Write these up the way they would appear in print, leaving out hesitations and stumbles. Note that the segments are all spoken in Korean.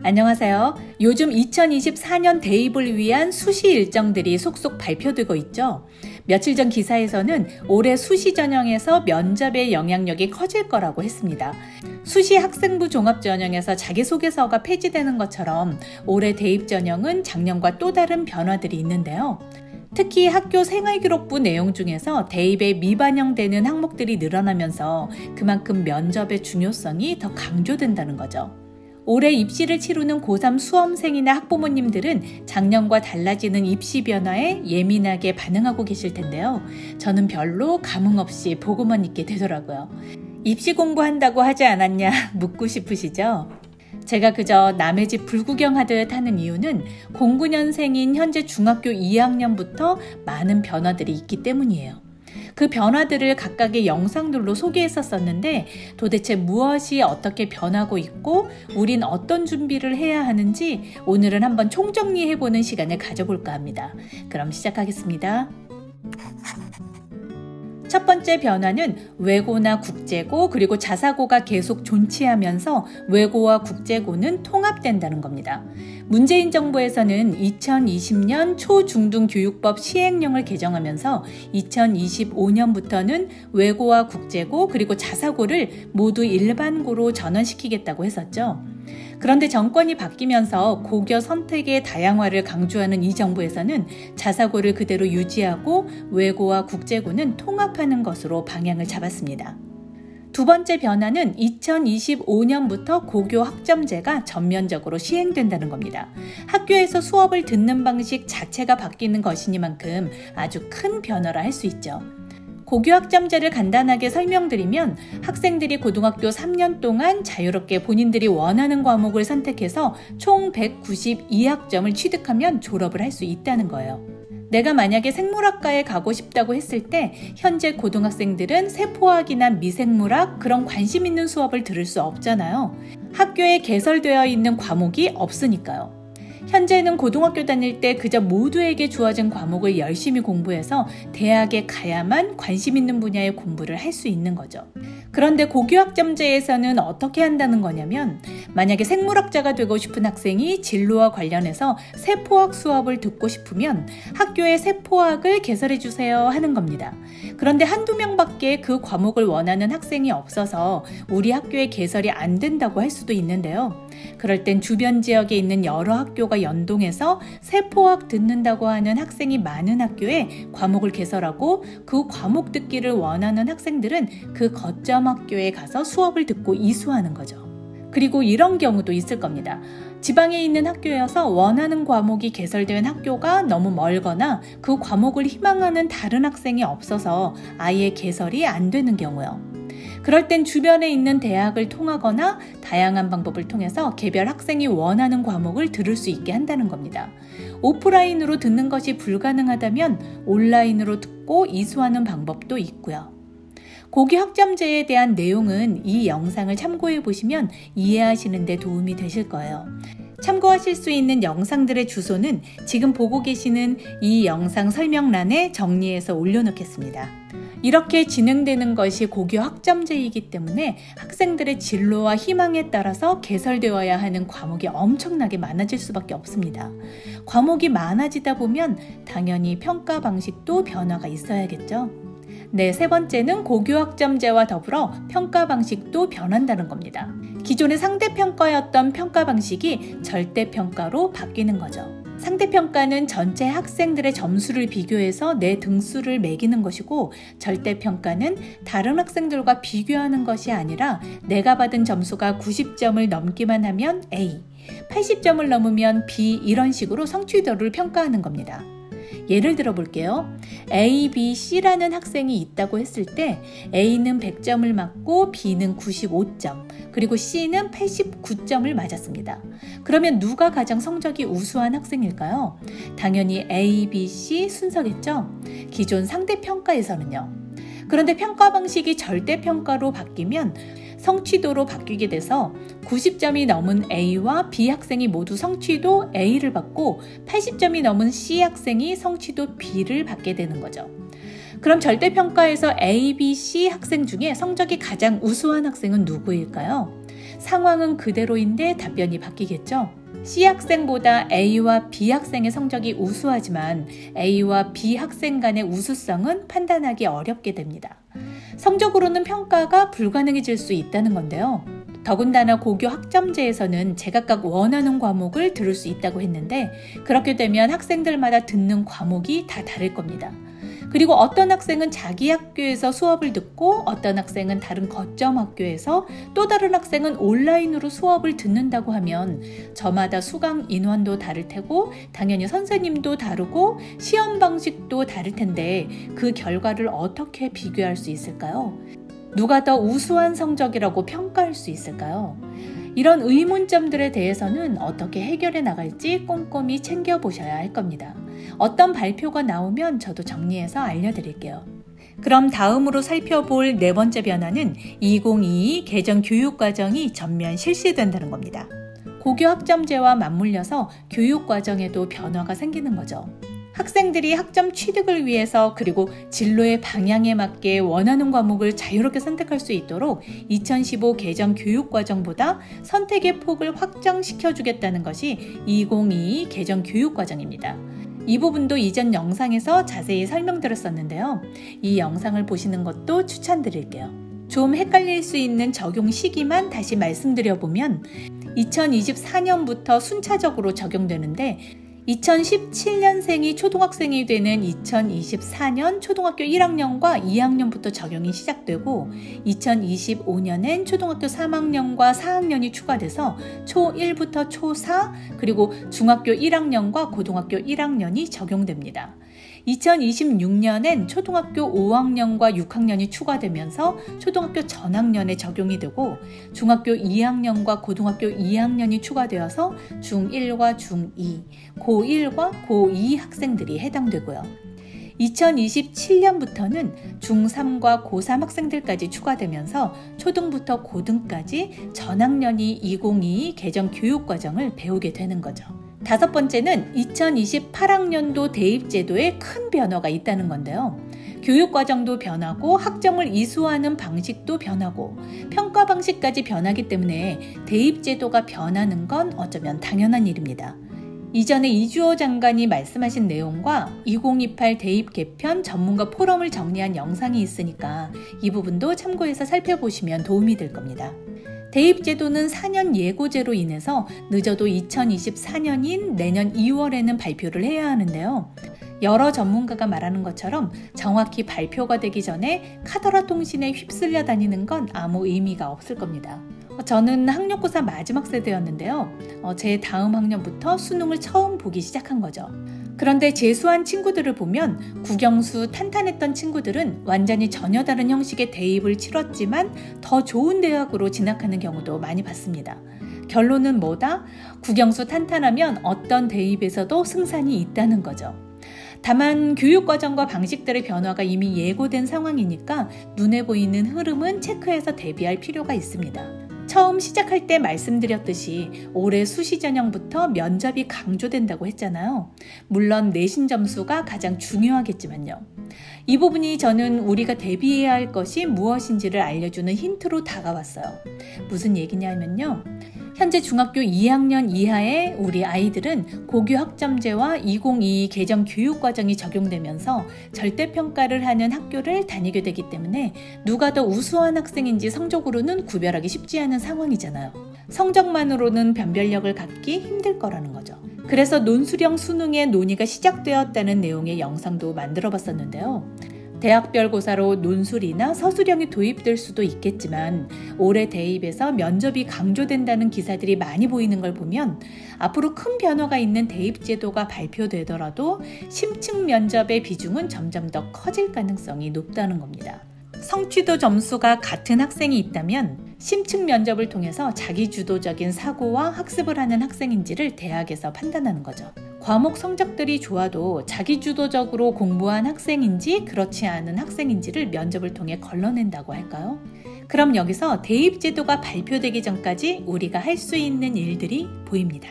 안녕하세요. 요즘 2024년 대입을 위한 수시 일정들이 속속 발표되고 있죠. 며칠 전 기사에서는 올해 수시 전형에서 면접의 영향력이 커질 거라고 했습니다. 수시 학생부 종합 전형에서 자기소개서가 폐지되는 것처럼 올해 대입 전형은 작년과 또 다른 변화들이 있는데요. 특히 학교 생활기록부 내용 중에서 대입에 미반영되는 항목들이 늘어나면서 그만큼 면접의 중요성이 더 강조된다는 거죠. 올해 입시를 치르는 고3 수험생이나 학부모님들은 작년과 달라지는 입시 변화에 예민하게 반응하고 계실 텐데요. 저는 별로 감흥 없이 보고만 있게 되더라고요. 입시 공부한다고 하지 않았냐 묻고 싶으시죠? 제가 그저 남의 집 불구경하듯 하는 이유는 09년생인 현재 중학교 2학년부터 많은 변화들이 있기 때문이에요. 그 변화들을 각각의 영상들로 소개했었는데 도대체 무엇이 어떻게 변하고 있고 우린 어떤 준비를 해야 하는지 오늘은 한번 총정리해보는 시간을 가져볼까 합니다. 그럼 시작하겠습니다. 첫 번째 변화는 외고나 국제고 그리고 자사고가 계속 존치하면서 외고와 국제고는 통합된다는 겁니다. 문재인 정부에서는 2020년 초중등교육법 시행령을 개정하면서 2025년부터는 외고와 국제고 그리고 자사고를 모두 일반고로 전환시키겠다고 했었죠. 그런데 정권이 바뀌면서 고교 선택의 다양화를 강조하는 이 정부에서는 자사고를 그대로 유지하고 외고와 국제고는 통합하는 것으로 방향을 잡았습니다. 두 번째 변화는 2025년부터 고교 학점제가 전면적으로 시행된다는 겁니다. 학교에서 수업을 듣는 방식 자체가 바뀌는 것이니만큼 아주 큰 변화라 할 수 있죠. 고교 학점제를 간단하게 설명드리면 학생들이 고등학교 3년 동안 자유롭게 본인들이 원하는 과목을 선택해서 총 192학점을 취득하면 졸업을 할 수 있다는 거예요. 내가 만약에 생물학과에 가고 싶다고 했을 때 현재 고등학생들은 세포학이나 미생물학 그런 관심 있는 수업을 들을 수 없잖아요. 학교에 개설되어 있는 과목이 없으니까요. 현재는 고등학교 다닐 때 그저 모두에게 주어진 과목을 열심히 공부해서 대학에 가야만 관심 있는 분야의 공부를 할 수 있는 거죠. 그런데 고교학점제에서는 어떻게 한다는 거냐면 만약에 생물학자가 되고 싶은 학생이 진로와 관련해서 세포학 수업을 듣고 싶으면 학교에 세포학을 개설해 주세요 하는 겁니다. 그런데 한두 명밖에 그 과목을 원하는 학생이 없어서 우리 학교에 개설이 안 된다고 할 수도 있는데요. 그럴 땐 주변 지역에 있는 여러 학교가 연동해서 세포학 듣는다고 하는 학생이 많은 학교에 과목을 개설하고 그 과목 듣기를 원하는 학생들은 그 거점 학교에 가서 수업을 듣고 이수하는 거죠. 그리고 이런 경우도 있을 겁니다. 지방에 있는 학교여서 원하는 과목이 개설된 학교가 너무 멀거나 그 과목을 희망하는 다른 학생이 없어서 아예 개설이 안 되는 경우요. 그럴 땐 주변에 있는 대학을 통하거나 다양한 방법을 통해서 개별 학생이 원하는 과목을 들을 수 있게 한다는 겁니다. 오프라인으로 듣는 것이 불가능하다면 온라인으로 듣고 이수하는 방법도 있고요. 고교 학점제에 대한 내용은 이 영상을 참고해 보시면 이해하시는 데 도움이 되실 거예요. 참고하실 수 있는 영상들의 주소는 지금 보고 계시는 이 영상 설명란에 정리해서 올려놓겠습니다. 이렇게 진행되는 것이 고교 학점제이기 때문에 학생들의 진로와 희망에 따라서 개설되어야 하는 과목이 엄청나게 많아질 수밖에 없습니다. 과목이 많아지다 보면 당연히 평가 방식도 변화가 있어야겠죠. 네, 세 번째는 고교 학점제와 더불어 평가 방식도 변한다는 겁니다. 기존의 상대평가였던 평가 방식이 절대평가로 바뀌는 거죠. 상대평가는 전체 학생들의 점수를 비교해서 내 등수를 매기는 것이고 절대평가는 다른 학생들과 비교하는 것이 아니라 내가 받은 점수가 90점을 넘기만 하면 A, 80점을 넘으면 B 이런 식으로 성취도를 평가하는 겁니다. 예를 들어 볼게요. A, B, C라는 학생이 있다고 했을 때 A는 100점을 맞고 B는 95점, 그리고 C는 89점을 맞았습니다. 그러면 누가 가장 성적이 우수한 학생일까요? 당연히 A, B, C 순서겠죠? 기존 상대평가에서는요. 그런데 평가 방식이 절대평가로 바뀌면 성취도로 바뀌게 돼서 90점이 넘은 A와 B 학생이 모두 성취도 A를 받고 80점이 넘은 C 학생이 성취도 B를 받게 되는 거죠. 그럼 절대평가에서 A, B, C 학생 중에 성적이 가장 우수한 학생은 누구일까요? 상황은 그대로인데 답변이 바뀌겠죠? C 학생보다 A와 B 학생의 성적이 우수하지만 A와 B 학생 간의 우수성은 판단하기 어렵게 됩니다. 성적으로는 평가가 불가능해질 수 있다는 건데요. 더군다나 고교 학점제에서는 제각각 원하는 과목을 들을 수 있다고 했는데 그렇게 되면 학생들마다 듣는 과목이 다 다를 겁니다. 그리고 어떤 학생은 자기 학교에서 수업을 듣고 어떤 학생은 다른 거점 학교에서 또 다른 학생은 온라인으로 수업을 듣는다고 하면 저마다 수강 인원도 다를 테고 당연히 선생님도 다르고 시험 방식도 다를 텐데 그 결과를 어떻게 비교할 수 있을까요? 누가 더 우수한 성적이라고 평가할 수 있을까요? 이런 의문점들에 대해서는 어떻게 해결해 나갈지 꼼꼼히 챙겨보셔야 할 겁니다. 어떤 발표가 나오면 저도 정리해서 알려드릴게요. 그럼 다음으로 살펴볼 네 번째 변화는 2022 개정 교육과정이 전면 실시된다는 겁니다. 고교 학점제와 맞물려서 교육과정에도 변화가 생기는 거죠. 학생들이 학점 취득을 위해서 그리고 진로의 방향에 맞게 원하는 과목을 자유롭게 선택할 수 있도록 2015 개정 교육과정보다 선택의 폭을 확장시켜주겠다는 것이 2022 개정 교육과정입니다. 이 부분도 이전 영상에서 자세히 설명드렸었는데요. 이 영상을 보시는 것도 추천드릴게요. 좀 헷갈릴 수 있는 적용 시기만 다시 말씀드려보면 2024년부터 순차적으로 적용되는데 2017년생이 초등학생이 되는 2024년 초등학교 1학년과 2학년부터 적용이 시작되고 2025년엔 초등학교 3학년과 4학년이 추가돼서 초1부터 초4 그리고 중학교 1학년과 고등학교 1학년이 적용됩니다. 2026년엔 초등학교 5학년과 6학년이 추가되면서 초등학교 전학년에 적용이 되고 중학교 2학년과 고등학교 2학년이 추가되어서 중1과 중2, 고1과 고2 학생들이 해당되고요. 2027년부터는 중3과 고3 학생들까지 추가되면서 초등부터 고등까지 전학년이 2022 개정 교육과정을 배우게 되는 거죠. 다섯 번째는 2028학년도 대입제도에 큰 변화가 있다는 건데요. 교육과정도 변하고 학점을 이수하는 방식도 변하고 평가 방식까지 변하기 때문에 대입제도가 변하는 건 어쩌면 당연한 일입니다. 이전에 이주호 장관이 말씀하신 내용과 2028 대입 개편 전문가 포럼을 정리한 영상이 있으니까 이 부분도 참고해서 살펴보시면 도움이 될 겁니다. 대입제도는 4년 예고제로 인해서 늦어도 2024년인 내년 2월에는 발표를 해야 하는데요. 여러 전문가가 말하는 것처럼 정확히 발표가 되기 전에 카더라 통신에 휩쓸려 다니는 건 아무 의미가 없을 겁니다. 저는 학력고사 마지막 세대였는데요. 제 다음 학년부터 수능을 처음 보기 시작한 거죠. 그런데 재수한 친구들을 보면 국영수 탄탄했던 친구들은 완전히 전혀 다른 형식의 대입을 치렀지만 더 좋은 대학으로 진학하는 경우도 많이 봤습니다. 결론은 뭐다? 국영수 탄탄하면 어떤 대입에서도 승산이 있다는 거죠. 다만 교육과정과 방식들의 변화가 이미 예고된 상황이니까 눈에 보이는 흐름은 체크해서 대비할 필요가 있습니다. 처음 시작할 때 말씀드렸듯이 올해 수시 전형부터 면접이 강조된다고 했잖아요. 물론 내신 점수가 가장 중요하겠지만요. 이 부분이 저는 우리가 대비해야 할 것이 무엇인지를 알려주는 힌트로 다가왔어요. 무슨 얘기냐면요. 현재 중학교 2학년 이하의 우리 아이들은 고교 학점제와 2022 개정 교육과정이 적용되면서 절대평가를 하는 학교를 다니게 되기 때문에 누가 더 우수한 학생인지 성적으로는 구별하기 쉽지 않은 상황이잖아요. 성적만으로는 변별력을 갖기 힘들 거라는 거죠. 그래서 논술형 수능의 논의가 시작되었다는 내용의 영상도 만들어 봤었는데요. 대학별 고사로 논술이나 서술형이 도입될 수도 있겠지만 올해 대입에서 면접이 강조된다는 기사들이 많이 보이는 걸 보면 앞으로 큰 변화가 있는 대입제도가 발표되더라도 심층 면접의 비중은 점점 더 커질 가능성이 높다는 겁니다. 성취도 점수가 같은 학생이 있다면 심층 면접을 통해서 자기주도적인 사고와 학습을 하는 학생인지를 대학에서 판단하는 거죠. 과목 성적들이 좋아도 자기주도적으로 공부한 학생인지 그렇지 않은 학생인지를 면접을 통해 걸러낸다고 할까요? 그럼 여기서 대입제도가 발표되기 전까지 우리가 할 수 있는 일들이 보입니다.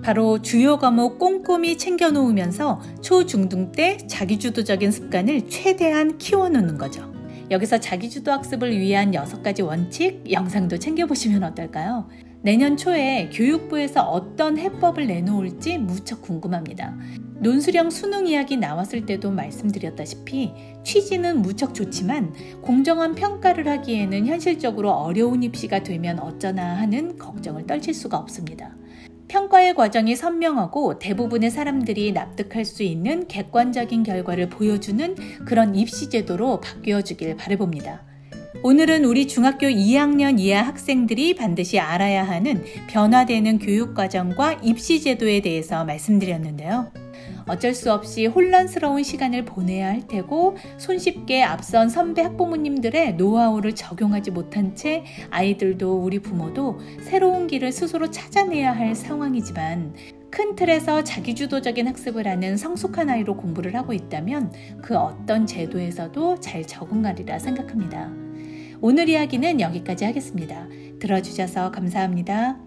바로 주요 과목 꼼꼼히 챙겨놓으면서 초, 중등 때 자기주도적인 습관을 최대한 키워놓는 거죠. 여기서 자기주도 학습을 위한 6가지 원칙 영상도 챙겨보시면 어떨까요? 내년 초에 교육부에서 어떤 해법을 내놓을지 무척 궁금합니다. 논술형 수능 이야기 나왔을 때도 말씀드렸다시피 취지는 무척 좋지만 공정한 평가를 하기에는 현실적으로 어려운 입시가 되면 어쩌나 하는 걱정을 떨칠 수가 없습니다. 평가의 과정이 선명하고 대부분의 사람들이 납득할 수 있는 객관적인 결과를 보여주는 그런 입시 제도로 바뀌어주길 바라봅니다. 오늘은 우리 중학교 2학년 이하 학생들이 반드시 알아야 하는 변화되는 교육과정과 입시 제도에 대해서 말씀드렸는데요. 어쩔 수 없이 혼란스러운 시간을 보내야 할 테고 손쉽게 앞선 선배 학부모님들의 노하우를 적용하지 못한 채 아이들도 우리 부모도 새로운 길을 스스로 찾아내야 할 상황이지만 큰 틀에서 자기주도적인 학습을 하는 성숙한 아이로 공부를 하고 있다면 그 어떤 제도에서도 잘 적응하리라 생각합니다. 오늘 이야기는 여기까지 하겠습니다. 들어주셔서 감사합니다.